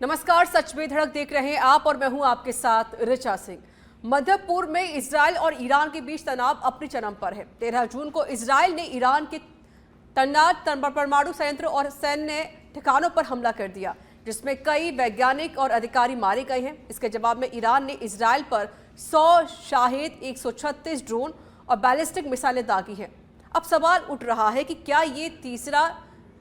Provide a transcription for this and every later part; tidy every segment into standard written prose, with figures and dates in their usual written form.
नमस्कार, सच में धड़क देख रहे हैं आप और मैं हूं आपके साथ ऋचा सिंह। मध्य पूर्व में इजराइल और ईरान के बीच तनाव अपनी चरम पर है। 13 जून को इजराइल ने ईरान के तन्नात परमाणु संयंत्र और सैन्य ठिकानों पर हमला कर दिया, जिसमें कई वैज्ञानिक और अधिकारी मारे गए हैं। इसके जवाब में ईरान ने इजराइल पर 100 शाहेद, 136 ड्रोन और बैलिस्टिक मिसाइलें दागी हैं। अब सवाल उठ रहा है कि क्या ये तीसरा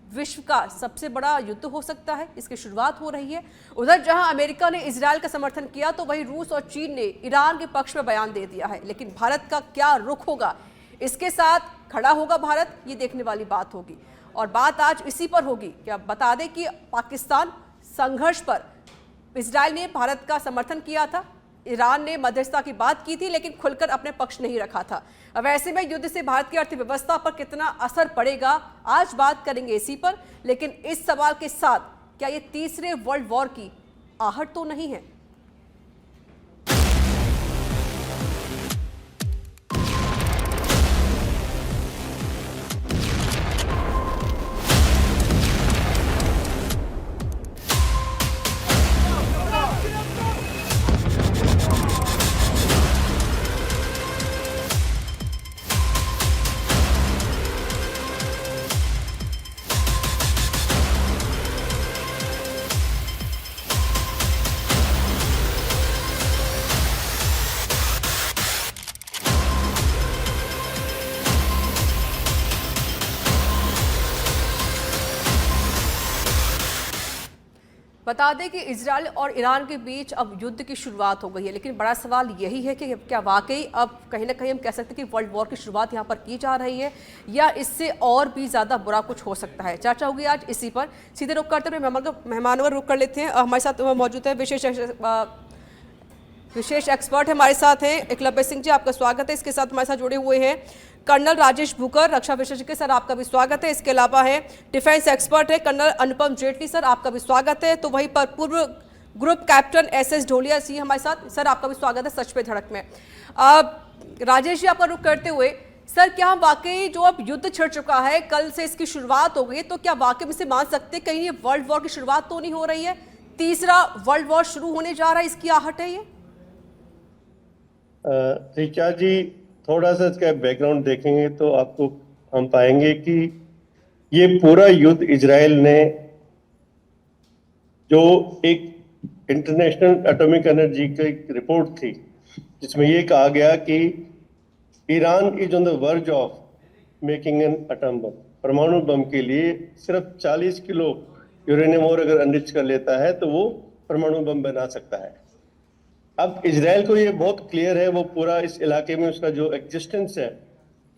विश्व का सबसे बड़ा युद्ध हो सकता है? इसकी शुरुआत हो रही है। उधर जहां अमेरिका ने इजराइल का समर्थन किया, तो वहीं रूस और चीन ने ईरान के पक्ष में बयान दे दिया है। लेकिन भारत का क्या रुख होगा, इसके साथ खड़ा होगा भारत, ये देखने वाली बात होगी। और बात आज इसी पर होगी। क्या बता दें कि पाकिस्तान संघर्ष पर इजराइल ने भारत का समर्थन किया था, ईरान ने मध्यस्थता की बात की थी, लेकिन खुलकर अपने पक्ष नहीं रखा था। अब ऐसे में युद्ध से भारत की अर्थव्यवस्था पर कितना असर पड़ेगा, आज बात करेंगे इसी पर। लेकिन इस सवाल के साथ, क्या ये तीसरे वर्ल्ड वॉर की आहट तो नहीं है? बता दें कि इजराइल और ईरान के बीच अब युद्ध की शुरुआत हो गई है। लेकिन बड़ा सवाल यही है कि क्या वाकई अब कहीं ना कहीं हम कह सकते हैं कि वर्ल्ड वॉर की शुरुआत यहाँ पर की जा रही है, या इससे और भी ज़्यादा बुरा कुछ हो सकता है? चर्चा होगी आज इसी पर। सीधे रुक करते हुए मेहमानों पर रुक कर लेते हैं। हमारे साथ मौजूद है विशेष एक्सपर्ट हमारे साथ हैं एकलव्य सिंह जी, आपका स्वागत है। इसके साथ हमारे साथ जुड़े हुए हैं कर्नल राजेश भूकर, रक्षा विशेषज्ञ, सर आपका भी स्वागत है। इसके अलावा है डिफेंस एक्सपर्ट है कर्नल अनुपम जेटली, सर आपका भी स्वागत है। तो वहीं पर पूर्व ग्रुप कैप्टन SS ढोलिया सी हमारे साथ, सर आपका भी स्वागत है सच पे धड़क में। राजेश जी, आपका रुख करते हुए, सर क्या वाकई जो अब युद्ध छिड़ चुका है, कल से इसकी शुरुआत हो गई, तो क्या वाकई में से मान सकते कहीं ये वर्ल्ड वॉर की शुरुआत तो नहीं हो रही है? तीसरा वर्ल्ड वॉर शुरू होने जा रहा है, इसकी आहट है ये? ऋचा जी, थोड़ा सा इसका बैकग्राउंड देखेंगे तो आपको हम पाएंगे कि ये पूरा युद्ध इजराइल ने, जो एक इंटरनेशनल एटॉमिक एनर्जी की रिपोर्ट थी जिसमें ये कहा गया कि Iran is on the verge of making an atom bomb, परमाणु बम के लिए सिर्फ 40 किलो यूरेनियम और अगर एनरिच कर लेता है तो वो परमाणु बम बना सकता है। अब इजराइल को ये बहुत क्लियर है, वो पूरा इस इलाके में उसका जो एग्जिस्टेंस है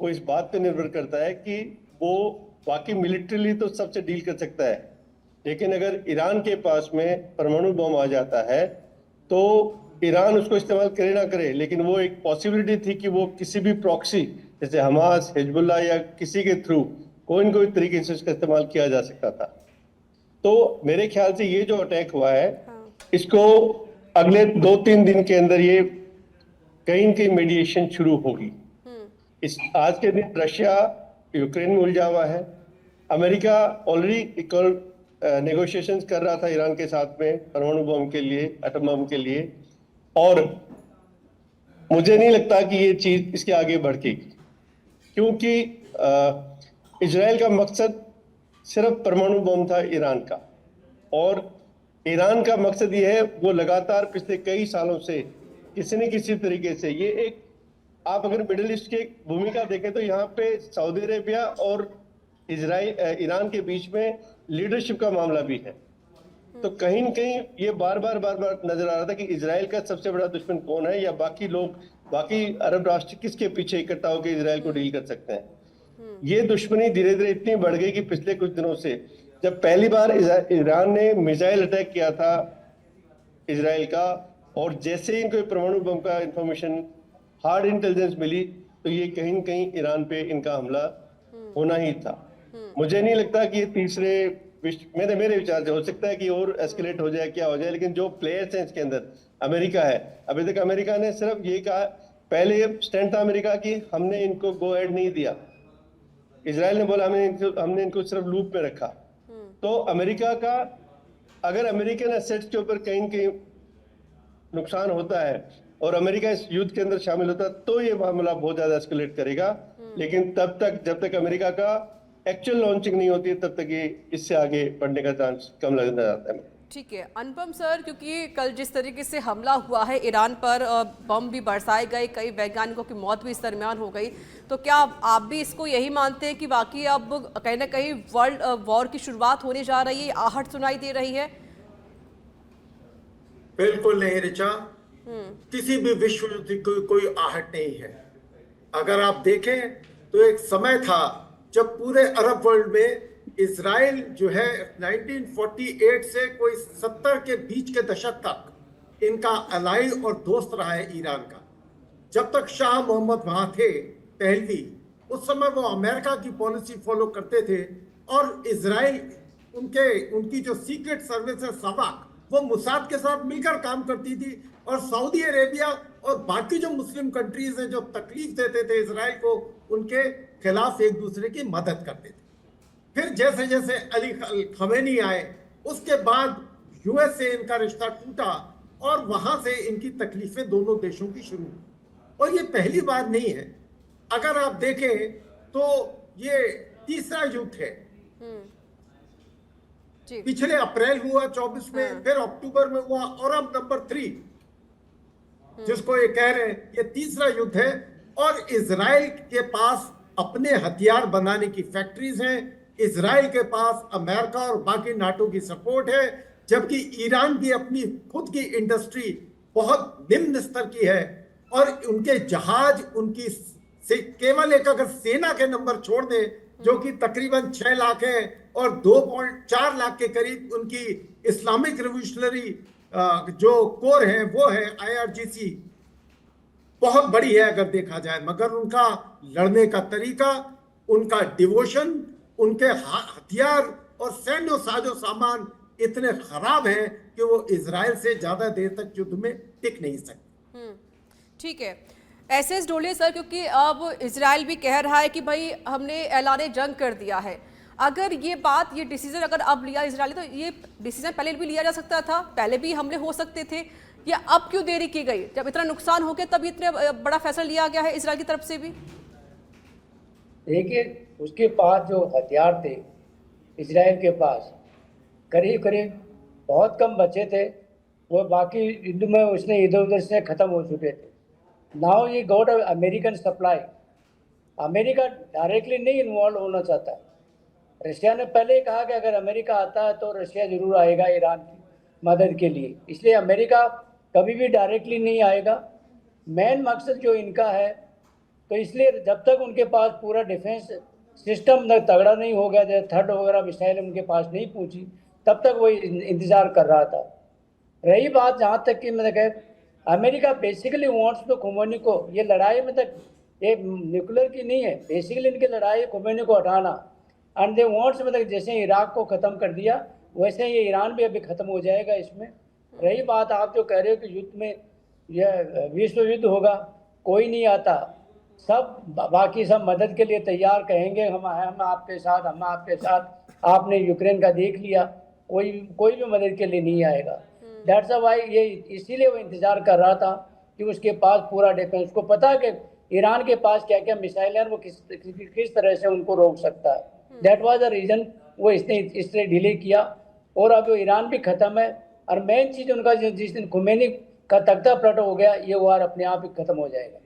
वो इस बात पे निर्भर करता है कि वो बाकी मिलिट्रीली तो सबसे डील कर सकता है, लेकिन अगर ईरान के पास में परमाणु बम आ जाता है तो ईरान उसको इस्तेमाल करे ना करे, लेकिन वो एक पॉसिबिलिटी थी कि वो किसी भी प्रॉक्सी जैसे हमास, हिजबुल्लाह या किसी के थ्रू कोई न कोई तरीके से उसका इस्तेमाल किया जा सकता था। तो मेरे ख्याल से ये जो अटैक हुआ है, इसको अगले 2-3 दिन के अंदर ये कहीं न कहीं मीडिएशन शुरू होगी। इस आज के दिन रशिया यूक्रेन में उलझा हुआ है। अमेरिका ऑलरेडी नेगोशिएशंस कर रहा था ईरान के साथ में परमाणु बम के लिए, एटम बम के लिए, और मुझे नहीं लगता कि ये चीज इसके आगे बढ़ेगी, क्योंकि इजराइल का मकसद सिर्फ परमाणु बम था ईरान का, और ईरान का मकसद ये है, वो लगातार पिछले कई सालों से किसी न किसी तरीके से ये एक, आप अगर मिडिल ईस्ट की भूमिका देखें तो यहाँ पे सऊदी अरेबिया और ईरान के बीच में लीडरशिप का मामला भी है। तो कहीं न कहीं ये बार बार नजर आ रहा था कि इजराइल का सबसे बड़ा दुश्मन कौन है, या बाकी लोग, बाकी अरब राष्ट्र किसके पीछे इकट्ठा होकर इजराइल को डील कर सकते हैं। ये दुश्मनी धीरे धीरे इतनी बढ़ गई कि पिछले कुछ दिनों से, जब पहली बार ईरान ने मिसाइल अटैक किया था इजराइल का, और जैसे ही इनको परमाणु बम का इंफॉर्मेशन, हार्ड इंटेलिजेंस मिली, तो ये कहीं न कहीं ईरान पे इनका हमला होना ही था। मुझे नहीं लगता कि ये तीसरे मेरे विचार से हो सकता है कि और एस्केलेट हो जाए, क्या हो जाए, लेकिन जो प्लेयर्स हैं इसके अंदर, अमेरिका है। अभी तक अमेरिका ने सिर्फ ये कहा, पहले स्टैंड था अमेरिका की, हमने इनको गो एड नहीं दिया, इजराइल ने बोला हमने इनको सिर्फ लूप में रखा। तो अमेरिका का अगर अमेरिकन एसेट्स के ऊपर कहीं न कहीं नुकसान होता है और अमेरिका इस युद्ध के अंदर शामिल होता है तो ये मामला बहुत ज्यादा एस्केलेट करेगा। लेकिन तब तक जब तक अमेरिका का एक्चुअल लॉन्चिंग नहीं होती है तब तक ये इससे आगे बढ़ने का चांस कम लगता जाता है। ठीक है अनुपम सर, क्योंकि कल जिस तरीके से हमला हुआ है ईरान पर, बम भी बरसाए गए, कई वैज्ञानिकों की मौत भी इस दरमियान हो गई, तो क्या आप भी इसको यही मानते हैं कि वाकई अब कहीं ना कहीं वर्ल्ड वॉर की शुरुआत होने जा रही है, आहट सुनाई दे रही है? बिल्कुल नहीं ऋचा, किसी भी विश्व युद्ध की कोई आहट नहीं है। अगर आप देखें तो एक समय था जब पूरे अरब वर्ल्ड में इजराइल जो है 1948 से कोई 70 के बीच के दशक तक इनका अलाई और दोस्त रहा है ईरान का। जब तक शाह मोहम्मद वहां थे पहलवी, उस समय वो अमेरिका की पॉलिसी फॉलो करते थे और इजराइल उनकी जो सीक्रेट सर्विस है सवाक, वो मुसाद के साथ मिलकर काम करती थी और सऊदी अरेबिया और बाकी जो मुस्लिम कंट्रीज हैं जो तकलीफ देते थे इजराइल को, उनके खिलाफ एक दूसरे की मदद करते थे। फिर जैसे जैसे अली खमेनी आए उसके बाद यूएस से इनका रिश्ता टूटा और वहां से इनकी तकलीफें दोनों देशों की शुरू हुई। और ये पहली बार नहीं है, अगर आप देखें तो ये तीसरा युद्ध है। पिछले अप्रैल हुआ 24 में, फिर अक्टूबर में हुआ और अब नंबर 3 जिसको ये कह रहे हैं ये तीसरा युद्ध है। और इजराइल के पास अपने हथियार बनाने की फैक्ट्रीज हैं, इजराइल के पास अमेरिका और बाकी नाटो की सपोर्ट है, जबकि ईरान की अपनी खुद की इंडस्ट्री बहुत निम्न स्तर की है और उनके जहाज उनकी से केवल एक अगर सेना के नंबर छोड़ दें जो कि तकरीबन 6 लाख है और 2.4 लाख के करीब उनकी इस्लामिक रिवोल्यूशनरी जो कोर है वो है IRGC, बहुत बड़ी है अगर देखा जाए, मगर उनका लड़ने का तरीका, उनका डिवोशन, उनके हथियार और सैन्य साजो सामान इतने खराब हैं कि वो इजराइल से ज्यादा देर तक युद्ध में टिक नहीं सकते। ठीक है SS डोले सर, क्योंकि अब इजराइल भी कह रहा है कि भाई हमने ऐलान जंग कर दिया है। अगर ये बात, ये डिसीजन अगर अब लिया इजराइल, तो ये डिसीजन पहले भी लिया जा सकता था, पहले भी हमले हो सकते थे, या अब क्यों देरी की गई? जब इतना नुकसान हो गया तब इतने बड़ा फैसला लिया गया है इजराइल की तरफ से भी। देखिए उसके पास जो हथियार थे इजराइल के पास करीब करीब बहुत कम बचे थे, वो बाकी युद्ध में उसने इधर उधर से ख़त्म हो चुके थे। नाउ ये got American supply. America directly नहीं इन्वॉल्व होना चाहता है। रशिया ने पहले ही कहा कि अगर अमेरिका आता है तो रशिया ज़रूर आएगा ईरान की मदद के लिए, इसलिए अमेरिका कभी भी डायरेक्टली नहीं आएगा। मेन मकसद जो इनका है, तो इसलिए जब तक उनके पास पूरा डिफेंस सिस्टम तगड़ा नहीं हो गया, जैसे थर्ड वगैरह मिसाइल उनके पास नहीं पहुंची, तब तक वो इंतज़ार कर रहा था। रही बात जहाँ तक कि मतलब अमेरिका बेसिकली वांट्स तो खुमैनी को, ये लड़ाई मतलब ये न्यूक्लियर की नहीं है, बेसिकली इनकी लड़ाई खुमैनी को हटाना। एंड दे वांट्स मतलब जैसे इराक को ख़त्म कर दिया वैसे ये ईरान भी अभी ख़त्म हो जाएगा इसमें। रही बात आप जो कह रहे हो कि युद्ध में यह विश्व युद्ध होगा, कोई नहीं आता, सब बाकी सब मदद के लिए तैयार, कहेंगे हम आपके साथ, हम आपके साथ। आपने यूक्रेन का देख लिया, कोई भी मदद के लिए नहीं आएगा। दैट्स वाई ये इसीलिए वो इंतज़ार कर रहा था कि उसके पास पूरा डिफेंस, उसको पता है कि ईरान के पास क्या क्या मिसाइल है, वो किस तरह से उनको रोक सकता है। दैट वाज द रीज़न वो इसने डिले किया। और अब ईरान भी ख़त्म है और मेन चीज़ उनका जिस दिन खुमैनी का तख्ता पलट हो गया, ये वार अपने आप ही ख़त्म हो जाएगा।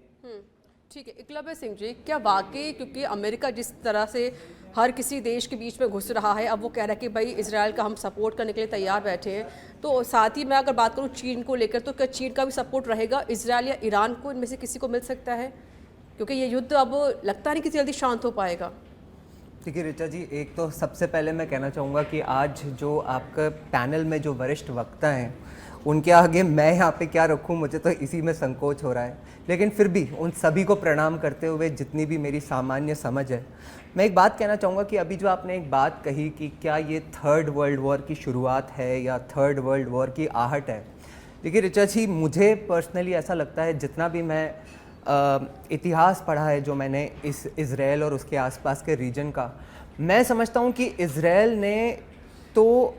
ठीक है एकलव्य सिंह जी, क्या वाकई क्योंकि अमेरिका जिस तरह से हर किसी देश के बीच में घुस रहा है, अब वो कह रहा है कि भाई इजराइल का हम सपोर्ट करने के लिए तैयार बैठे हैं, तो साथ ही मैं अगर बात करूँ चीन को लेकर, तो क्या चीन का भी सपोर्ट रहेगा इजराइल या ईरान को? इनमें से किसी को मिल सकता है, क्योंकि ये युद्ध अब लगता नहीं कि जल्दी शांत हो पाएगा। देखिए ऋचा जी, एक तो सबसे पहले मैं कहना चाहूँगा कि आज जो आपका पैनल में जो वरिष्ठ वक्ता हैं उनके आगे मैं यहाँ पे क्या रखूँ, मुझे तो इसी में संकोच हो रहा है। लेकिन फिर भी उन सभी को प्रणाम करते हुए जितनी भी मेरी सामान्य समझ है, मैं एक बात कहना चाहूँगा कि अभी जो आपने एक बात कही कि क्या ये थर्ड वर्ल्ड वॉर की शुरुआत है या थर्ड वर्ल्ड वॉर की आहट है। देखिए ऋचा जी, मुझे पर्सनली ऐसा लगता है, जितना भी मैं इतिहास पढ़ा है जो मैंने इस इज़राइल और उसके आसपास के रीजन का, मैं समझता हूँ कि इज़राइल ने तो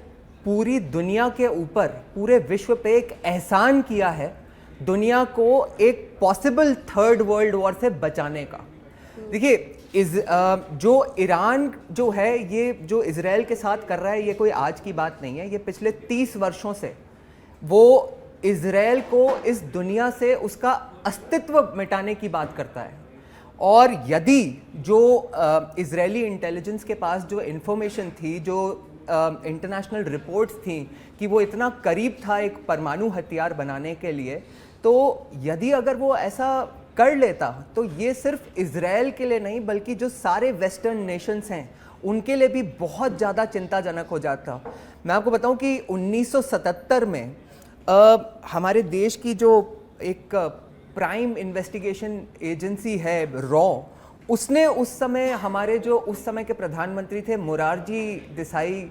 पूरी दुनिया के ऊपर, पूरे विश्व पे एक एहसान किया है दुनिया को एक पॉसिबल थर्ड वर्ल्ड वॉर से बचाने का। देखिए जो ईरान जो है, ये जो इजराइल के साथ कर रहा है, ये कोई आज की बात नहीं है। ये पिछले 30 वर्षों से वो इजराइल को इस दुनिया से उसका अस्तित्व मिटाने की बात करता है। और यदि जो इजरायली इंटेलिजेंस के पास जो इन्फॉर्मेशन थी, जो इंटरनेशनल रिपोर्ट्स थी कि वो इतना करीब था एक परमाणु हथियार बनाने के लिए, तो यदि अगर वो ऐसा कर लेता तो ये सिर्फ इजराइल के लिए नहीं बल्कि जो सारे वेस्टर्न नेशंस हैं उनके लिए भी बहुत ज़्यादा चिंताजनक हो जाता। मैं आपको बताऊं कि 1977 में हमारे देश की जो एक प्राइम इन्वेस्टिगेशन एजेंसी है रॉ, उसने उस समय हमारे जो उस समय के प्रधानमंत्री थे मोरारजी देसाई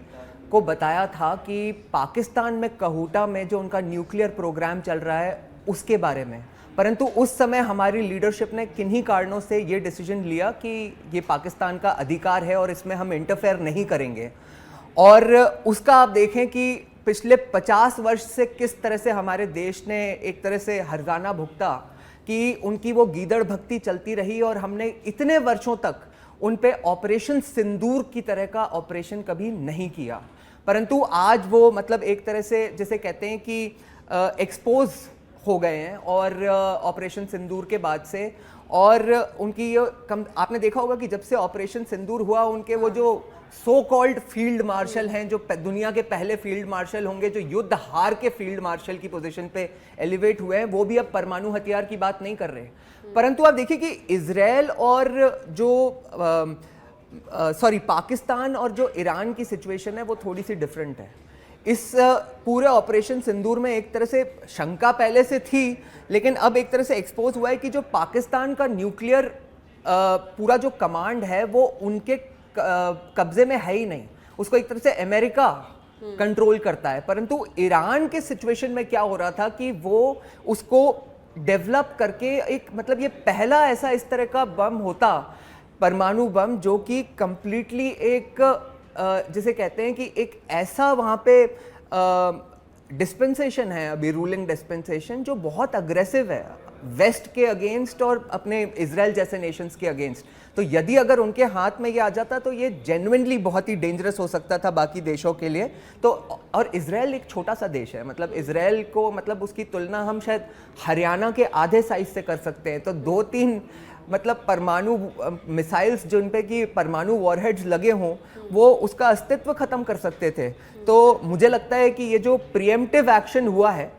को बताया था कि पाकिस्तान में कहूटा में जो उनका न्यूक्लियर प्रोग्राम चल रहा है उसके बारे में। परंतु उस समय हमारी लीडरशिप ने किन्हीं कारणों से ये डिसीजन लिया कि ये पाकिस्तान का अधिकार है और इसमें हम इंटरफेयर नहीं करेंगे। और उसका आप देखें कि पिछले 50 वर्ष से किस तरह से हमारे देश ने एक तरह से हर्जाना भुगता कि उनकी वो गीदड़ भक्ति चलती रही और हमने इतने वर्षों तक उन पे ऑपरेशन सिंदूर की तरह का ऑपरेशन कभी नहीं किया। परंतु आज वो मतलब एक तरह से जैसे कहते हैं कि एक्सपोज हो गए हैं और ऑपरेशन सिंदूर के बाद से। और उनकी ये आपने देखा होगा कि जब से ऑपरेशन सिंदूर हुआ, उनके वो जो सो कॉल्ड फील्ड मार्शल हैं, जो दुनिया के पहले फील्ड मार्शल होंगे, जो युद्ध हार के फील्ड मार्शल की पोजीशन पे एलिवेट हुए हैं, वो भी अब परमाणु हथियार की बात नहीं कर रहे। परंतु आप देखिए कि इजराइल और जो पाकिस्तान और जो ईरान की सिचुएशन है वो थोड़ी सी डिफरेंट है। इस पूरे ऑपरेशन सिंदूर में एक तरह से शंका पहले से थी, लेकिन अब एक तरह से एक्सपोज हुआ है कि जो पाकिस्तान का न्यूक्लियर पूरा जो कमांड है वो उनके कब्जे में है ही नहीं, उसको एक तरह से अमेरिका कंट्रोल करता है। परंतु ईरान के सिचुएशन में क्या हो रहा था कि वो उसको डेवलप करके एक मतलब ये पहला ऐसा इस तरह का बम होता, परमाणु बम, जो कि कंप्लीटली एक जिसे कहते हैं कि एक ऐसा वहाँ पे डिस्पेंसेशन है अभी, रूलिंग डिस्पेंसेशन, जो बहुत अग्रेसिव है वेस्ट के अगेंस्ट और अपने इजराइल जैसे नेशंस के अगेंस्ट। तो यदि अगर उनके हाथ में ये आ जाता तो ये जेन्युइनली बहुत ही डेंजरस हो सकता था बाकी देशों के लिए। तो और इजराइल एक छोटा सा देश है, मतलब इजराइल को मतलब उसकी तुलना हम शायद हरियाणा के आधे साइज से कर सकते हैं। तो 2-3 मतलब परमाणु मिसाइल्स जिन पे कि परमाणु वॉरहेड्स लगे हों, वो उसका अस्तित्व खत्म कर सकते थे। तो मुझे लगता है कि ये जो प्रीएम्प्टिव एक्शन हुआ है,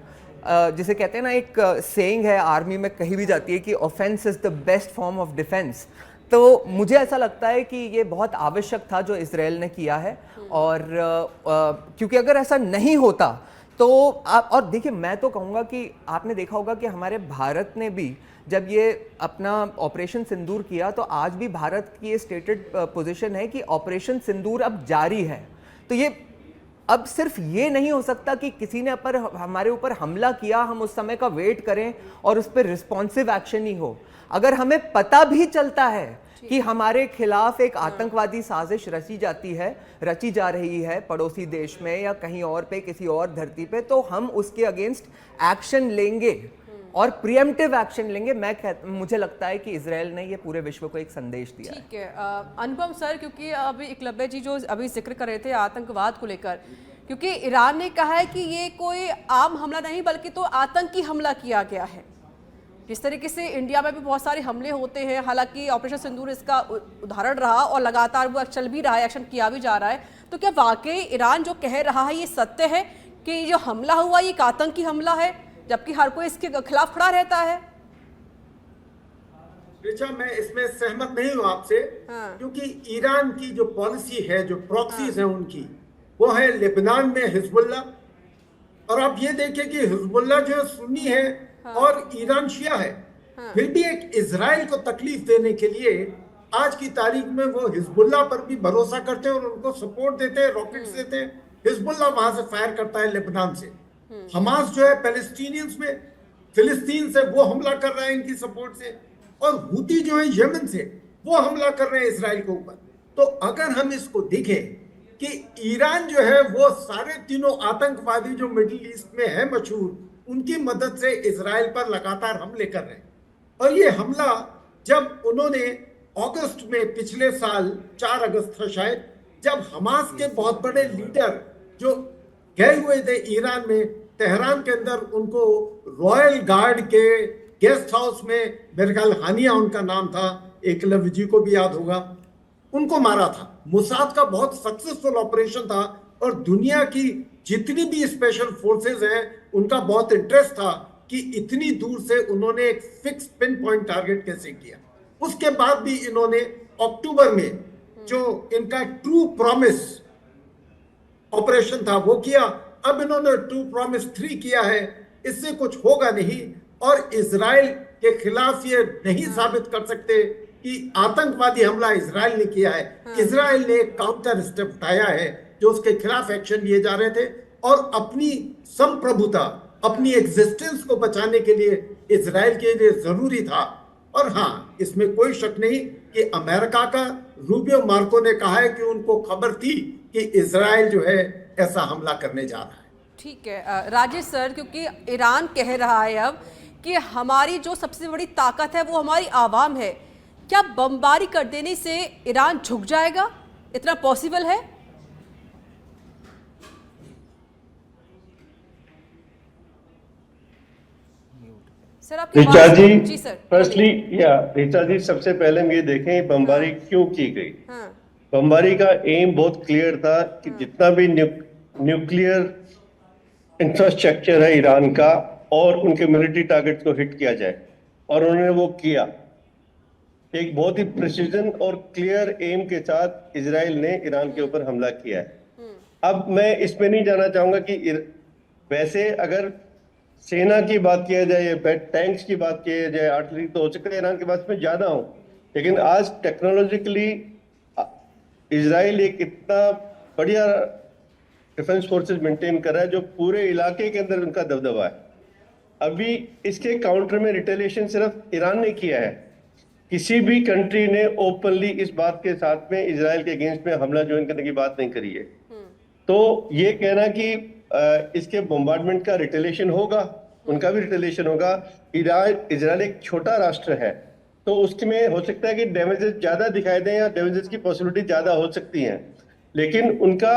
जिसे कहते हैं ना, एक सेइंग है आर्मी में कही भी जाती है कि offence is the best form of defence. तो मुझे ऐसा लगता है कि ये बहुत आवश्यक था जो इजराइल ने किया है। और क्योंकि अगर ऐसा नहीं होता तो आप, और देखिए मैं तो कहूँगा कि आपने देखा होगा कि हमारे भारत ने भी जब ये अपना ऑपरेशन सिंदूर किया तो आज भी भारत की ये स्टेटेड पोजीशन है कि ऑपरेशन सिंदूर अब जारी है। तो ये अब सिर्फ ये नहीं हो सकता कि किसी ने हमारे ऊपर हमला किया, हम उस समय का वेट करें और उस पर रिस्पॉन्सिव एक्शन ही हो। अगर हमें पता भी चलता है कि हमारे खिलाफ एक आतंकवादी साजिश रची जा रही है पड़ोसी देश में या कहीं और पे, किसी और धरती पे, तो हम उसके अगेंस्ट एक्शन लेंगे और प्रीएम्प्टिव एक्शन लेंगे। मुझे लगता है कि इजराइल ने ये पूरे विश्व को एक संदेश दिया। ठीक है अनुपम सर, क्योंकि अभी एकलव्य जी जो अभी जिक्र कर रहे थे आतंकवाद को लेकर, क्योंकि ईरान ने कहा है कि ये कोई आम हमला नहीं बल्कि तो आतंकी हमला किया गया है। जिस तरीके से इंडिया में भी बहुत सारे हमले होते हैं, हालांकि ऑपरेशन सिंदूर इसका उदाहरण रहा और लगातार वो चल भी रहा है, एक्शन किया भी जा रहा है। तो क्या वाकई ईरान जो कह रहा है ये सत्य है कि ये जो हमला हुआ ये एक आतंकी हमला है, जबकि हर कोई इसके खिलाफ खड़ा रहता है? ऋचा, मैं इसमें सहमत नहीं हूं आपसे। क्योंकि ईरान की जो पॉलिसी है, जो प्रॉक्सीज है उनकी, वो है लेबनान में हिजबुल्लाह। और आप ये देखिए कि हिजबुल्लाह जो सुन्नी है और ईरान शिया है, फिर भी एक इजराइल को तकलीफ देने के लिए आज की तारीख में वो हिजबुल्लाह पर भी भरोसा करते हैं और उनको सपोर्ट देते हैं, रॉकेट्स देते हैं। हिजबुल्लाह वहां से फायर करता है लेबनान से। हमास जो है पैलेस्टीनियंस में, फिलिस्तीन से वो हमला कर रहा है इनकी सपोर्ट से, और हूती जो है यमन से वो हमला कर रहे हैं इजराइल के ऊपर। तो अगर हम इसको देखें कि ईरान जो है वो सारे तीनों आतंकवादी जो मिडिल ईस्ट में है मशहूर, उनकी मदद से इजराइल पर लगातार हमले कर रहे हैं। और ये हमला जब उन्होंने अगस्त में, पिछले साल 4 अगस्त था शायद, जब हमास के बहुत बड़े लीडर जो गए हुए थे ईरान में, तेहरान के अंदर, उनको रॉयल गार्ड के गेस्ट हाउस में, मेरे ख्याल हानिया उनका नाम था, एकलव्य जी को भी याद होगा, उनको मारा था। मोसाद का बहुत सक्सेसफुल ऑपरेशन था और दुनिया की जितनी भी स्पेशल फोर्सेस हैं उनका बहुत इंटरेस्ट था कि इतनी दूर से उन्होंने एक फिक्स पिन पॉइंट टारगेट कैसे किया। उसके बाद भी इन्होंने अक्टूबर में जो इनका ट्रू प्रॉमिस ऑपरेशन था वो किया। अब इन्होंने ट्रू प्रॉमिस 3 किया है। इससे कुछ होगा नहीं और इजराइल के खिलाफ ये नहीं साबित कर सकते कि आतंकवादी हमला इजराइल ने किया है। इजराइल ने एक काउंटर स्टेप उठाया है जो उसके खिलाफ एक्शन लिए जा रहे थे और अपनी संप्रभुता, अपनी एग्जिस्टेंस को बचाने के लिए इजराइल के लिए जरूरी था। और हाँ, इसमें कोई शक नहीं कि अमेरिका का रूबियो मार्को ने कहा है कि उनको खबर थी कि इजराइल जो है ऐसा हमला करने जा रहा है। ठीक है राजेश सर, क्योंकि ईरान कह रहा है अब कि हमारी जो सबसे बड़ी ताकत है वो हमारी आवाम है, क्या बमबारी कर देने से ईरान झुक जाएगा? इतना पॉसिबल है? सर आपकी ऋचा जी जी, सर फर्स्टली ऋचा जी, सबसे पहले हम ये देखें बमबारी क्यों की गई। हाँ बमबारी का एम बहुत क्लियर था कि जितना भी न्यूक्लियर इंफ्रास्ट्रक्चर है ईरान का और उनके मिलिट्री टारगेट्स को हिट किया जाए, और उन्होंने वो किया। एक बहुत ही प्रिसीजन और क्लियर एम के साथ इजराइल ने ईरान के ऊपर हमला किया है। अब मैं इसमें नहीं जाना चाहूंगा कि वैसे अगर सेना की बात किया जाए या टैंक्स की बात किया जाए, आर्टिलरी, तो हो सकता है ईरान के पास में ज्यादा हो, लेकिन आज टेक्नोलॉजिकली इजराइल एक इतना बढ़िया डिफेंस फोर्सेस मेंटेन कर रहा है जो पूरे इलाके के अंदर उनका दबदबा है। अभी इसके काउंटर में रिटेलिएशन सिर्फ ईरान ने किया है। किसी भी कंट्री ने ओपनली इस बात के साथ में इजराइल के अगेंस्ट में हमला ज्वाइन करने की बात नहीं करी है। तो ये कहना कि इसके बम्बार्डमेंट का रिटेलिएशन होगा, उनका भी रिटेलिएशन होगा। इजराइल एक छोटा राष्ट्र है तो उसमें हो सकता है कि डैमेजेस ज्यादा दिखाई दें या डैमेजेस की पॉसिबिलिटी ज्यादा हो सकती हैं, लेकिन उनका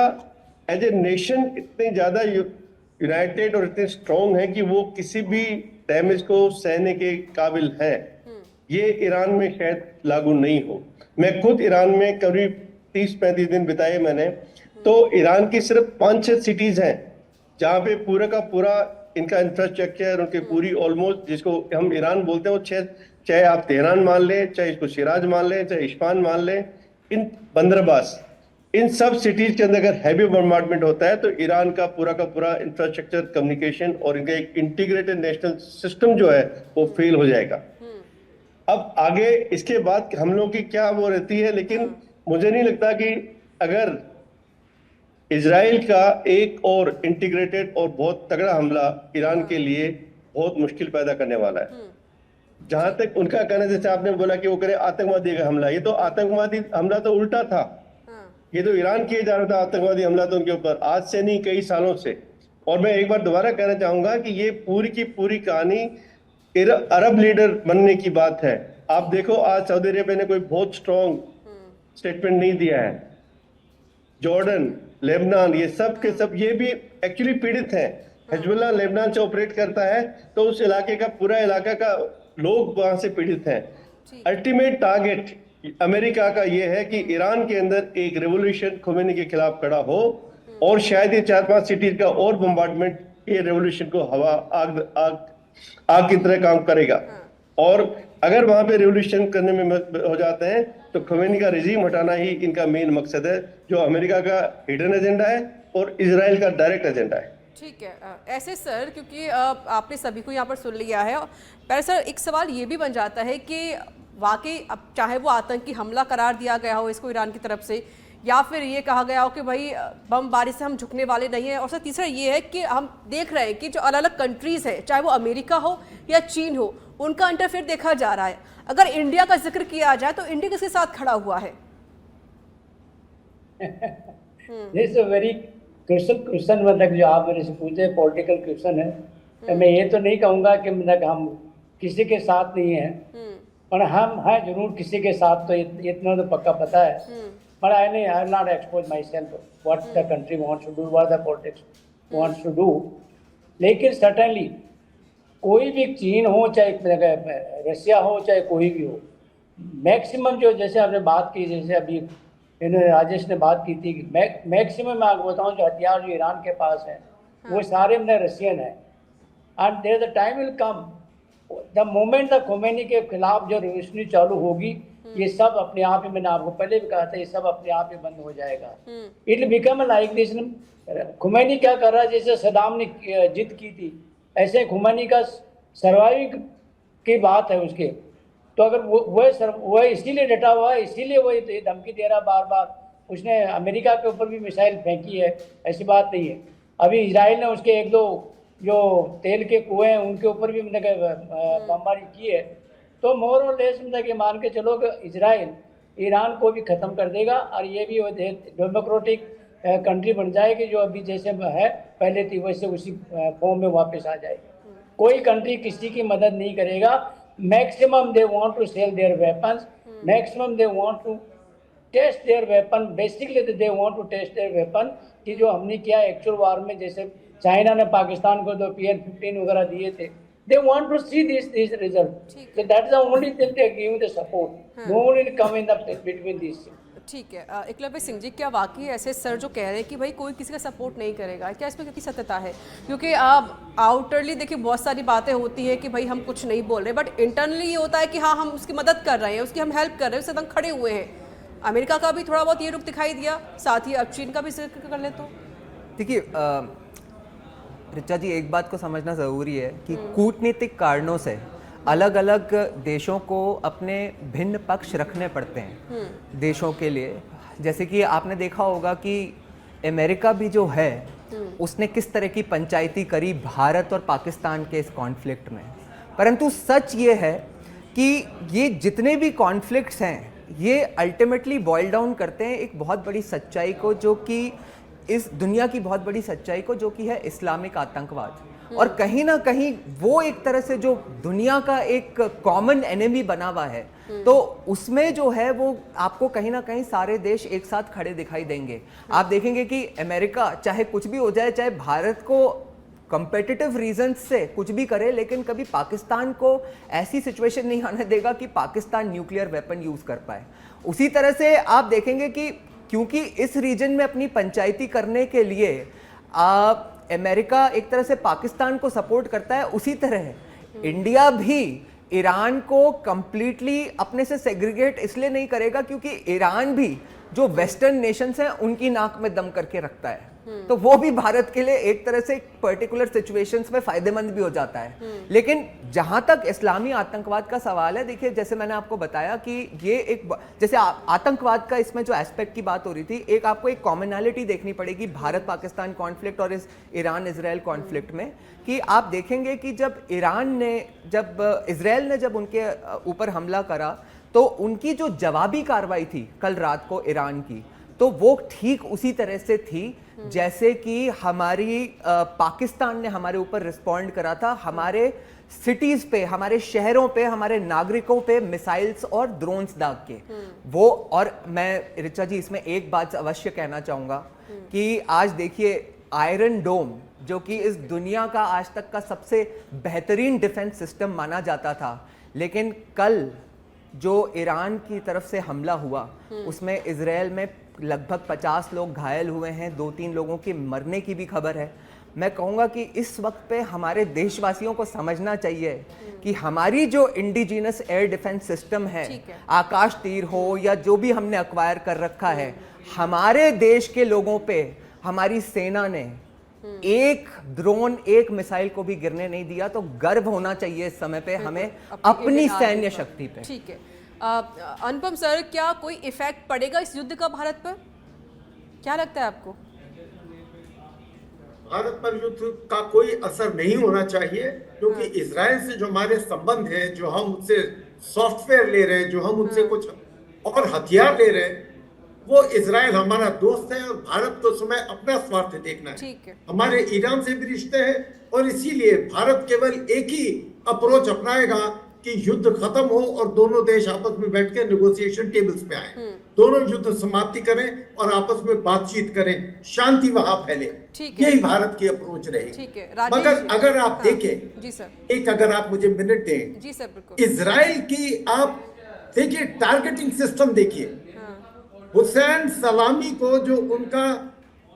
एज ए नेशन इतने ज्यादा यूनाइटेड और इतने स्ट्रॉन्ग है कि वो किसी भी डैमेज को सहने के काबिल है। ये ईरान में शायद लागू नहीं हो। मैं खुद ईरान में करीब 30-35 दिन बिताए मैंने, तो ईरान की सिर्फ 5-6 सिटीज हैं जहाँ पे पूरा का पूरा इनका इंफ्रास्ट्रक्चर, उनके पूरी ऑलमोस्ट, जिसको हम ईरान बोलते हैं, वो चाहे आप तेहरान मान लें, चाहे इसको शिराज मान लें, चाहे इस्फहान मान लें, इन बंदरबास, इन सब सिटीज के अंदर अगर हैवी बम्बार्डमेंट होता है तो ईरान का पूरा इंफ्रास्ट्रक्चर, कम्युनिकेशन और इनका एक इंटीग्रेटेड नेशनल सिस्टम जो है वो फेल हो जाएगा। अब आगे इसके बाद हमलों की क्या वो रहती है, लेकिन मुझे नहीं लगता कि अगर इजराइल का एक और इंटीग्रेटेड और बहुत तगड़ा हमला ईरान के लिए बहुत मुश्किल पैदा करने वाला है। जहां तक उनका कहना, जैसे आपने बोला कि वो करे आतंकवादी का हमला, ये तो आतंकवादी हमला तो उल्टा था। ये तो ईरान किए जा रहा था आतंकवादी हमला तो उनके ऊपर, आज से नहीं कई सालों से। और मैं एक बार दोबारा कहना चाहूंगा कि ये पूरी की पूरी कहानी अरब लीडर बनने की बात है। आप देखो आज सऊदी अरेबिया ने कोई बहुत स्ट्रॉन्ग स्टेटमेंट नहीं दिया है। जॉर्डन, लेबनान, ये सब के सब ये भी एक्चुअली पीड़ित हैं। हिजबुल्लाह लेबनान से ऑपरेट करता है तो उस इलाके का पूरा इलाका का लोग वहां से पीड़ित हैं। अल्टीमेट टारगेट अमेरिका का ये है कि ईरान के अंदर एक रेवोल्यूशन खोमेनी के खिलाफ खड़ा हो और शायद ये 4-5 सिटीज का और बम्बार्डमेंट ये रेवोल्यूशन को हवा आग की तरह काम करेगा। और अगर वहां पे रेवोल्यूशन करने में हो जाते हैं तो खोमेनी का रिजीम हटाना ही इनका मेन मकसद है, जो अमेरिका का हिडन एजेंडा है और इजराइल का डायरेक्ट एजेंडा है। ठीक है, ऐसे सर, क्योंकि आपने सभी को यहाँ पर सुन लिया है, पर सर एक सवाल ये भी बन जाता है कि वाकई अब चाहे वो आतंकी हमला करार दिया गया हो इसको ईरान की तरफ से, या फिर ये कहा गया हो कि भाई बमबारी से हम झुकने वाले नहीं हैं, और सर तीसरा ये है कि हम देख रहे हैं कि जो अलग अलग कंट्रीज़ है, चाहे वो अमेरिका हो या चीन हो, उनका इंटरफेयर देखा जा रहा है। अगर इंडिया का जिक्र किया जाए तो इंडिया किसके साथ खड़ा हुआ है? दिस वेरी क्वेश्चन मतलब जो आप मेरे से पूछे पॉलिटिकल क्वेश्चन है, तो मैं ये तो नहीं कहूँगा कि मतलब हम किसी के साथ नहीं हैं, पर हम हैं जरूर किसी के साथ, तो इतना तो पक्का पता है। पर I will not expose myself what the country wants to do, what the politics wants to do. लेकिन सर्टेनली कोई भी चीन हो, चाहे रशिया हो, चाहे कोई भी हो, मैक्सिमम जो जैसे आपने बात की, जैसे अभी इन्होंने राजेश ने बात की थी, मैक्सिमम मैं आपको बताऊँ जो हथियार जो ईरान के पास हैं वो सारे मतलब रशियन है। And there the time will come, the moment the Khomeini के खिलाफ जो रेवोल्यूशन चालू होगी, ये सब अपने आप ही, मैंने आपको पहले भी कहा था, ये सब अपने आप ही बंद हो जाएगा। It will become like this. Khomeini क्या कर रहा है, जैसे सदाम ने जिद की थी, ऐसे खोमेनी का सर्वाइविंग की बात है उसके। तो अगर वो इसीलिए डटा हुआ है, इसीलिए वो ये धमकी दे रहा बार बार। उसने अमेरिका के ऊपर भी मिसाइल फेंकी है, ऐसी बात नहीं है। अभी इजराइल ने उसके एक दो जो तेल के कुएं हैं उनके ऊपर भी बमबारी की है। तो मोर और लेस मतलब मान के चलो कि इजराइल ईरान को भी ख़त्म कर देगा, और ये भी डेमोक्रेटिक कंट्री बन जाएगी, जो अभी जैसे है पहले थी वैसे उसी फॉर्म में वापस आ जाएगी। कोई कंट्री किसी की मदद नहीं करेगा। Maximum they want to sell their weapons, maximum they want to test their weapon, basically they want to test their weapon, कि जो हमने किया एक्चुअल वार में, जैसे चाइना ने पाकिस्तान को तो PN-15 वगैरह दिए थे। They want to see this result. So that's the only thing they are giving the support. No one will come in the between these things. ठीक है, एकलव्य सिंह जी, क्या वाकई ऐसे सर जो कह रहे हैं कि भाई कोई किसी का सपोर्ट नहीं करेगा, क्या इसमें कितनी सत्यता है? क्योंकि आप आउटरली देखिए बहुत सारी बातें होती हैं कि भाई हम कुछ नहीं बोल रहे, बट इंटरनली ये होता है कि हाँ हम उसकी मदद कर रहे हैं, उसकी हम हेल्प कर रहे हैं, उससे हम खड़े हुए हैं। अमेरिका का भी थोड़ा बहुत ये रुख दिखाई दिया, साथ ही अब चीन का भी जिक्र कर ले तो देखिए ऋचा जी, एक बात को समझना ज़रूरी है कि कूटनीतिक कारणों से अलग अलग देशों को अपने भिन्न पक्ष रखने पड़ते हैं देशों के लिए। जैसे कि आपने देखा होगा कि अमेरिका भी जो है उसने किस तरह की पंचायती करी भारत और पाकिस्तान के इस कॉन्फ्लिक्ट में। परंतु सच ये है कि ये जितने भी कॉन्फ्लिक्ट्स हैं ये अल्टीमेटली बॉयल डाउन करते हैं एक बहुत बड़ी सच्चाई को, जो कि इस दुनिया की बहुत बड़ी सच्चाई को, जो कि है इस्लामिक आतंकवाद। और कहीं ना कहीं वो एक तरह से जो दुनिया का एक कॉमन एनिमी बना हुआ है, तो उसमें जो है वो आपको कहीं ना कहीं सारे देश एक साथ खड़े दिखाई देंगे। आप देखेंगे कि अमेरिका चाहे कुछ भी हो जाए, चाहे भारत को कंपेटिटिव रीजंस से कुछ भी करे, लेकिन कभी पाकिस्तान को ऐसी सिचुएशन नहीं आने देगा कि पाकिस्तान न्यूक्लियर वेपन यूज कर पाए। उसी तरह से आप देखेंगे कि क्योंकि इस रीजन में अपनी पंचायती करने के लिए अमेरिका एक तरह से पाकिस्तान को सपोर्ट करता है, उसी तरह इंडिया भी ईरान को कंप्लीटली अपने से सेग्रीगेट इसलिए नहीं करेगा क्योंकि ईरान भी जो वेस्टर्न नेशंस हैं उनकी नाक में दम करके रखता है। तो वो भी भारत के लिए एक तरह से पर्टिकुलर सिचुएशंस में फायदेमंद भी हो जाता है। लेकिन जहां तक इस्लामी आतंकवाद का सवाल है, देखिए जैसे मैंने आपको बताया कि ये एक जैसे आतंकवाद का इसमें जो एस्पेक्ट की बात हो रही थी, एक आपको एक कॉमनैलिटी देखनी पड़ेगी भारत पाकिस्तान कॉन्फ्लिक्ट और इस ईरान इजराइल कॉन्फ्लिक्ट में, कि आप देखेंगे कि जब इजराइल ने जब उनके ऊपर हमला करा तो उनकी जो जवाबी कार्रवाई थी कल रात को ईरान की, तो वो ठीक उसी तरह से थी जैसे कि हमारी पाकिस्तान ने हमारे ऊपर रिस्पॉन्ड करा था, हमारे सिटीज पे, हमारे शहरों पे, हमारे नागरिकों पे मिसाइल्स और ड्रोन्स दाग के वो। और मैं ऋचा जी इसमें एक बात अवश्य कहना चाहूँगा कि आज देखिए आयरन डोम, जो कि इस दुनिया का आज तक का सबसे बेहतरीन डिफेंस सिस्टम माना जाता था, लेकिन कल जो ईरान की तरफ से हमला हुआ उसमें इजराइल में लगभग 50 लोग घायल हुए हैं, 2-3 लोगों के मरने की भी खबर है। मैं कहूँगा कि इस वक्त पे हमारे देशवासियों को समझना चाहिए कि हमारी जो इंडिजिनस एयर डिफेंस सिस्टम है, आकाश तीर हो या जो भी हमने अक्वायर कर रखा है, हमारे देश के लोगों पे हमारी सेना ने एक ड्रोन, एक मिसाइल को भी गिरने नहीं दिया। तो गर्व होना चाहिए इस समय पे हमें अपनी सैन्य शक्ति पे। ठीक है, अनुपम सर, क्या कोई इफेक्ट पड़ेगा इस युद्ध का भारत पर? क्या लगता है आपको? भारत पर युद्ध का कोई असर नहीं होना चाहिए, क्योंकि इजराइल से जो हमारे संबंध है, जो हम उनसे सॉफ्टवेयर ले रहे हैं, जो हम उनसे कुछ और हथियार ले रहे हैं, वो इजराइल हमारा दोस्त है और भारत को समय अपना स्वार्थ देखना है। ठीक है। हमारे ईरान से भी रिश्ते हैं और इसीलिए भारत केवल एक ही अप्रोच अपनाएगा कि युद्ध खत्म हो और दोनों देश आपस में बैठ के नेगोशिएशन टेबल्स पे आए, दोनों युद्ध समाप्ति करें और आपस में बातचीत करें, शांति वहां फैले। ठीक है। यही भारत की अप्रोच रहेगी। ठीक है राजेश मगर जी। अगर आप हाँ, देखें, जी सर। एक अगर आप मुझे मिनट दें, जी सर बिल्कुल। इजराइल की आप देखिए टारगेटिंग सिस्टम देखिए। हाँ, हुसैन सलामी को जो उनका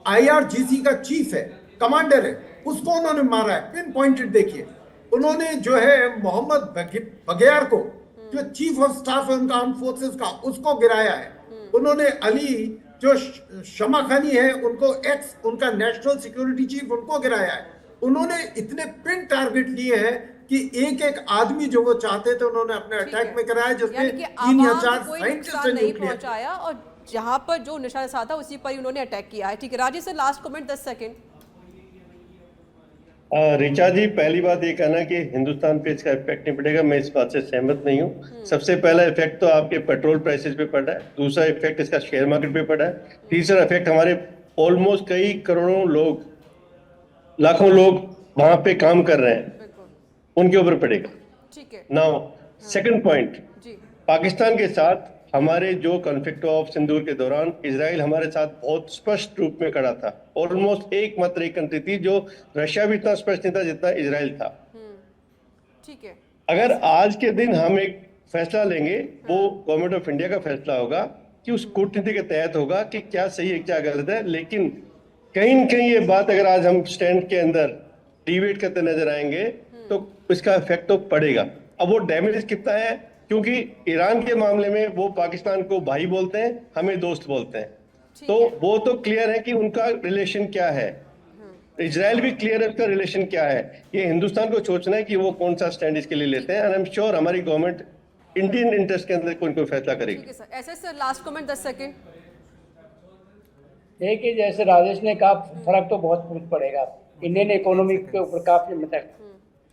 IRGC का चीफ है, कमांडर है, उसको उन्होंने मारा है, पिन पॉइंटेड। देखिए उन्होंने जो है मोहम्मद बगैर को, जो चीफ ऑफ स्टाफ है उनका आर्म फोर्सेस का, उसको गिराया है। उन्होंने अली जो शमा खानी है उनको उनका नेशनल सिक्योरिटी चीफ, उनको गिराया है। उन्होंने इतने पिन टारगेट लिए हैं कि एक एक आदमी जो वो चाहते थे उन्होंने अपने ठीक अटैक है। में कराया, जिसमें यानी कि 3 या आवाम 4 को कोई साइंटिस्ट नुकसान नहीं न्यूक्लियर। पहुंचाया और जहां पर जो निशाना साधा उसी पर ही उन्होंने अटैक किया है। ठीक है Rajesh sir, last comment 10 second. Richa ji, पहली बात ये कहना कि हिंदुस्तान पे इसका इफेक्ट नहीं पड़ेगा, मैं इस बात से सहमत नहीं हूँ। सबसे पहला इफेक्ट तो आपके पेट्रोल प्राइसेस पे पड़ा है, दूसरा इफेक्ट इसका शेयर मार्केट पे पड़ा है, तीसरा इफेक्ट हमारे ऑलमोस्ट कई करोड़ों लोग, लाखों लोग वहां पे काम कर रहे हैं, बिल्कुल उनके ऊपर पड़ेगा। ठीक है। नाउ सेकंड पॉइंट, जी पाकिस्तान के साथ हमारे जो कॉन्फ्लिक्ट ऑफ सिंदूर के दौरान इजराइल हमारे साथ बहुत स्पष्ट रूप में खड़ा था। ऑलमोस्ट एकमात्र एक कंट्री थी जो, रशिया भी इतना स्पष्ट नहीं था जितना इजराइल था। ठीक है। अगर आज के दिन हम एक फैसला लेंगे, वो गवर्नमेंट ऑफ इंडिया का फैसला होगा कि उस कूटनीति के तहत होगा कि क्या सही है क्या गलत है। लेकिन कहीं न कहीं ये बात अगर आज हम स्टैंड के अंदर डिबेट करते नजर आएंगे तो इसका इफेक्ट तो पड़ेगा। अब वो डैमेज कितना है, क्योंकि ईरान के मामले में वो पाकिस्तान को भाई बोलते हैं, हमें दोस्त बोलते हैं, तो वो तो क्लियर है कि उनका रिलेशन क्या है। इजराइल भी क्लियर है उसका रिलेशन क्या है। ये हिंदुस्तान को सोचना है कि वो कौन सा स्टैंड इसके लिए लेते हैं। एंड आई एम श्योर हमारी गवर्नमेंट इंडियन इंटरेस्ट के अंदर कोई फैसला करेगी। ठीक है सर। ऐसे सर लास्ट कमेंट 10 सेकंड। देखिए जैसे राजेश ने कहा, फर्क तो बहुत पड़ेगा इंडियन इकोनॉमी के ऊपर काफी मतलब।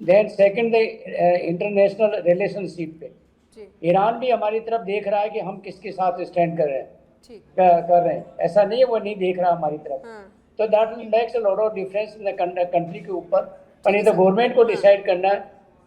देन सेकंड इंटरनेशनल रिलेशनशिप पे जी ईरान भी हमारी तरफ देख रहा है कि हम किसके साथ स्टैंड कर रहे हैं, ठीक। कर रहे हैं। ऐसा नहीं है वो नहीं देख रहा हमारी तरफ। हाँ तो that will makes a lot of difference in the country के ऊपर। पर ये तो गवर्नमेंट को डिसाइड करना है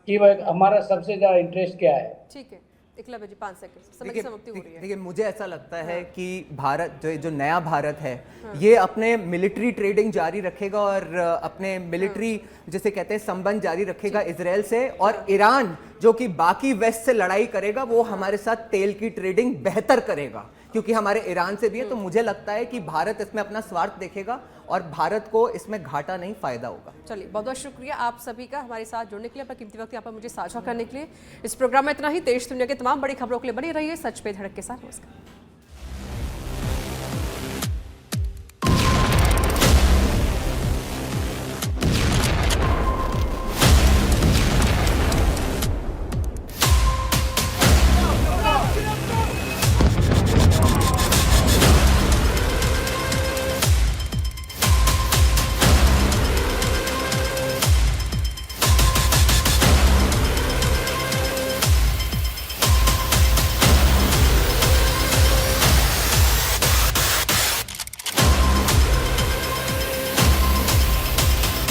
कि वह हमारा सबसे ज्यादा इंटरेस्ट क्या है। ठीक है। एकलव्य जी 5 सेकंड, समय की समाप्ति हो रही है। देखिए मुझे ऐसा लगता है कि भारत जो नया भारत है ये अपने मिलिट्री ट्रेडिंग जारी रखेगा और अपने मिलिट्री जिसे कहते हैं संबंध जारी रखेगा इजराइल से। और ईरान जो कि बाकी वेस्ट से लड़ाई करेगा वो हमारे साथ तेल की ट्रेडिंग बेहतर करेगा, क्योंकि हमारे ईरान से भी है। तो मुझे लगता है कि भारत इसमें अपना स्वार्थ देखेगा और भारत को इसमें घाटा नहीं फायदा होगा। चलिए बहुत बहुत शुक्रिया आप सभी का हमारे साथ जुड़ने के लिए, अपना कीमती वक्त यहाँ पर मुझे साझा करने के लिए। इस प्रोग्राम में इतना ही। देश दुनिया के तमाम बड़ी खबरों के लिए बनी रहिए सच पे धड़क के साथ। नमस्कार।